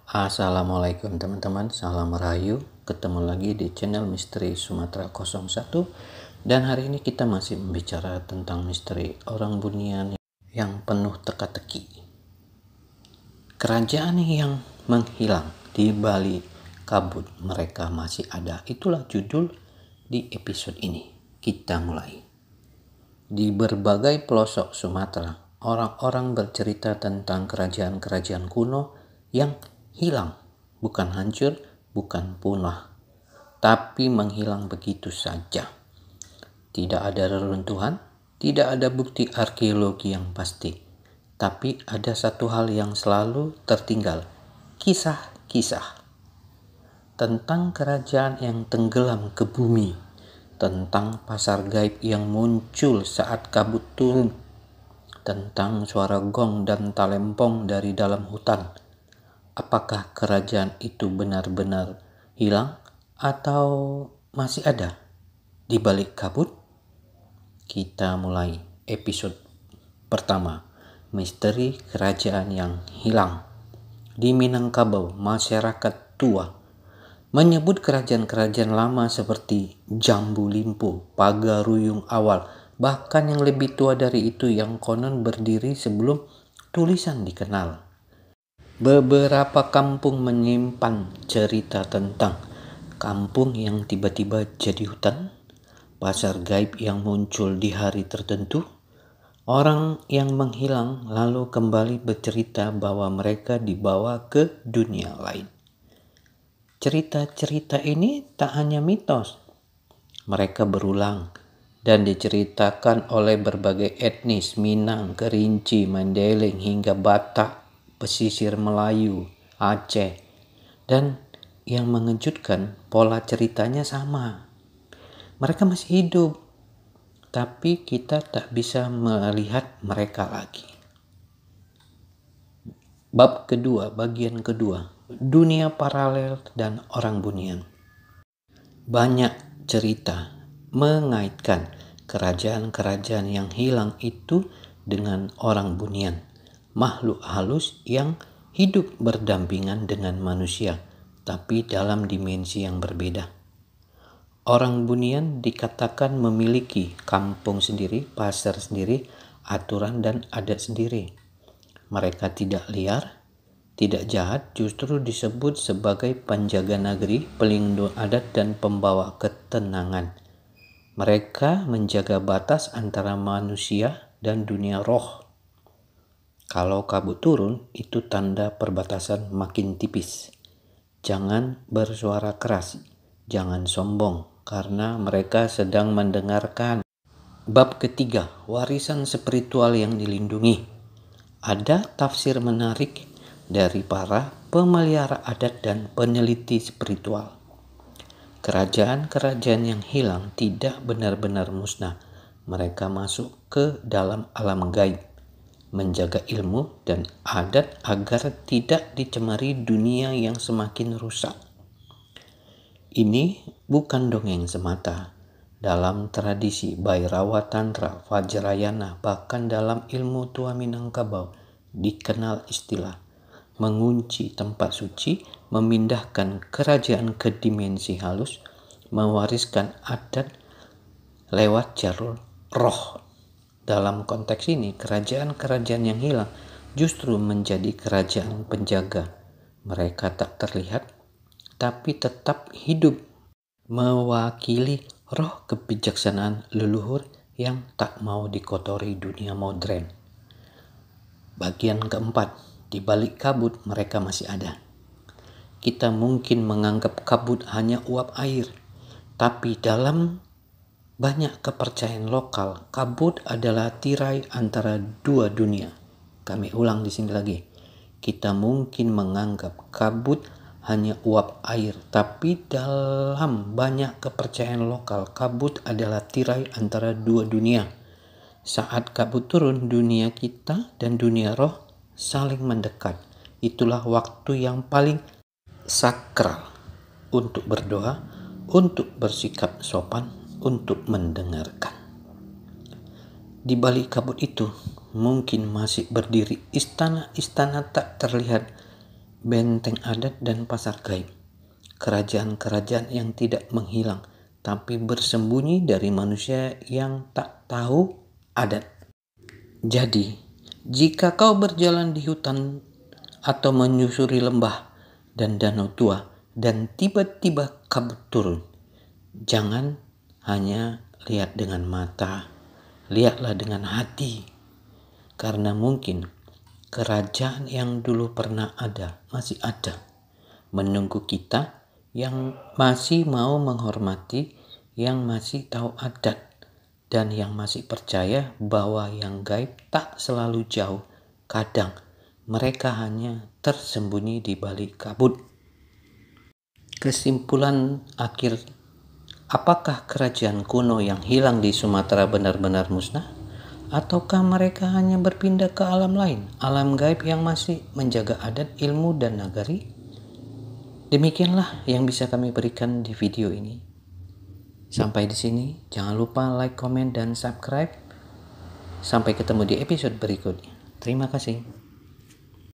Assalamualaikum teman-teman, salam rahayu. Ketemu lagi di channel Misteri Sumatera 01. Dan hari ini kita masih membicara tentang misteri orang Bunian yang penuh teka-teki. Kerajaan yang menghilang di balik kabut mereka masih ada. Itulah judul di episode ini. Kita mulai. Di berbagai pelosok Sumatera, orang-orang bercerita tentang kerajaan-kerajaan kuno yang hilang, bukan hancur, bukan punah, tapi menghilang begitu saja. Tidak ada reruntuhan, tidak ada bukti arkeologi yang pasti, tapi ada satu hal yang selalu tertinggal, kisah-kisah tentang kerajaan yang tenggelam ke bumi, tentang pasar gaib yang muncul saat kabut turun, tentang suara gong dan talempong dari dalam hutan. Apakah kerajaan itu benar-benar hilang atau masih ada di balik kabut? Kita mulai episode pertama, misteri kerajaan yang hilang. Di Minangkabau, masyarakat tua menyebut kerajaan-kerajaan lama seperti Jambu Limpo, Pagaruyung Awal, bahkan yang lebih tua dari itu yang konon berdiri sebelum tulisan dikenal. Beberapa kampung menyimpan cerita tentang kampung yang tiba-tiba jadi hutan, pasar gaib yang muncul di hari tertentu, orang yang menghilang lalu kembali bercerita bahwa mereka dibawa ke dunia lain. Cerita-cerita ini tak hanya mitos, mereka berulang dan diceritakan oleh berbagai etnis Minang, Kerinci, Mandailing hingga Batak, pesisir Melayu, Aceh. Dan yang mengejutkan, pola ceritanya sama. Mereka masih hidup, tapi kita tak bisa melihat mereka lagi. Bab kedua, bagian kedua, dunia paralel dan orang Bunian. Banyak cerita mengaitkan kerajaan-kerajaan yang hilang itu dengan orang Bunian, makhluk halus yang hidup berdampingan dengan manusia, tapi dalam dimensi yang berbeda. Orang Bunian dikatakan memiliki kampung sendiri, pasar sendiri, aturan dan adat sendiri. Mereka tidak liar, tidak jahat, justru disebut sebagai penjaga negeri, pelindung adat dan pembawa ketenangan. Mereka menjaga batas antara manusia dan dunia roh. Kalau kabut turun, itu tanda perbatasan makin tipis. Jangan bersuara keras, jangan sombong, karena mereka sedang mendengarkan. Bab ketiga, warisan spiritual yang dilindungi. Ada tafsir menarik dari para pemelihara adat dan peneliti spiritual. Kerajaan-kerajaan yang hilang tidak benar-benar musnah. Mereka masuk ke dalam alam gaib, menjaga ilmu dan adat agar tidak dicemari dunia yang semakin rusak. Ini bukan dongeng semata. Dalam tradisi Bhairawa Tantra, Vajrayana, bahkan dalam ilmu tua Minangkabau dikenal istilah mengunci tempat suci, memindahkan kerajaan ke dimensi halus, mewariskan adat lewat jalur roh. Dalam konteks ini, kerajaan-kerajaan yang hilang justru menjadi kerajaan penjaga. Mereka tak terlihat, tapi tetap hidup, mewakili roh kebijaksanaan leluhur yang tak mau dikotori dunia modern. Bagian keempat, di balik kabut mereka masih ada. Kita mungkin menganggap kabut hanya uap air, tapi dalam banyak kepercayaan lokal, kabut adalah tirai antara dua dunia. Kami ulang di sini lagi. Kita mungkin menganggap kabut hanya uap air, tapi dalam banyak kepercayaan lokal, kabut adalah tirai antara dua dunia. Saat kabut turun, dunia kita dan dunia roh saling mendekat. Itulah waktu yang paling sakral untuk berdoa, untuk bersikap sopan, untuk mendengarkan. Di balik kabut itu mungkin masih berdiri istana-istana tak terlihat benteng adat dan pasar gaib, kerajaan-kerajaan yang tidak menghilang tapi bersembunyi dari manusia yang tak tahu adat. Jadi, jika kau berjalan di hutan atau menyusuri lembah dan danau tua dan tiba-tiba kabut turun, jangan hanya lihat dengan mata, lihatlah dengan hati. Karena mungkin kerajaan yang dulu pernah ada masih ada, menunggu kita yang masih mau menghormati, yang masih tahu adat, dan yang masih percaya bahwa yang gaib tak selalu jauh. Kadang mereka hanya tersembunyi di balik kabut. Kesimpulan akhir, apakah kerajaan kuno yang hilang di Sumatera benar-benar musnah? Ataukah mereka hanya berpindah ke alam lain, alam gaib yang masih menjaga adat, ilmu, dan nagari? Demikianlah yang bisa kami berikan di video ini. Sampai di sini, jangan lupa like, komen, dan subscribe. Sampai ketemu di episode berikutnya. Terima kasih.